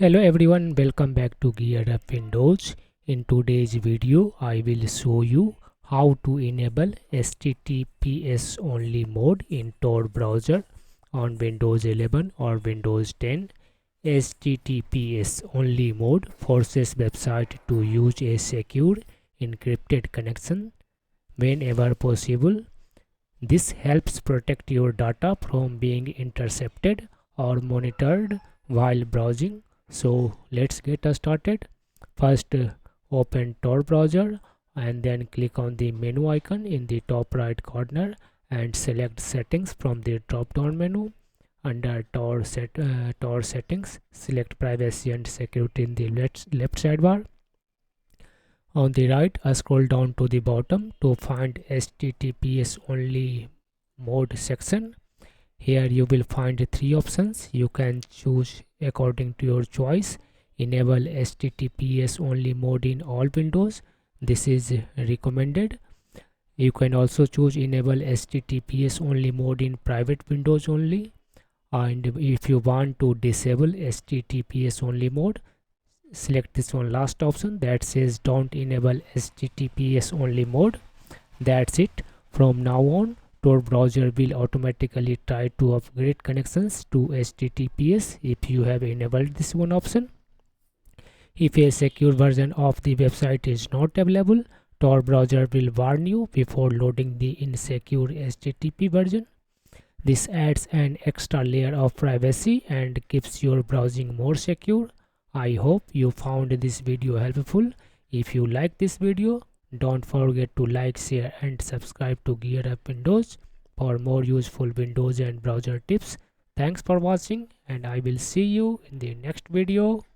Hello everyone, welcome back to GearUpWindows. In today's video, I will show you how to enable HTTPS only mode in Tor browser on Windows 11 or Windows 10. HTTPS only mode forces website to use a secure encrypted connection whenever possible. This helps protect your data from being intercepted or monitored while browsing. So let's get started. First, open Tor browser and then click on the menu icon in the top right corner and select settings from the drop down menu. Under Tor settings, select privacy and security in the left sidebar. On the right, scroll down to the bottom to find HTTPS only mode section. Here you will find three options. You can choose according to your choice. Enable HTTPS only mode in all windows. This is recommended. You can also choose enable HTTPS only mode in private windows only. And if you want to disable HTTPS only mode, select this one last option that says don't enable HTTPS only mode. That's it. From now on, Tor browser will automatically try to upgrade connections to HTTPS if you have enabled this one option. If a secure version of the website is not available, Tor browser will warn you before loading the insecure HTTP version. This adds an extra layer of privacy and keeps your browsing more secure. I hope you found this video helpful. If you like this video, don't forget to like, share and subscribe to GearUpWindows for more useful Windows and browser tips. Thanks for watching and I will see you in the next video.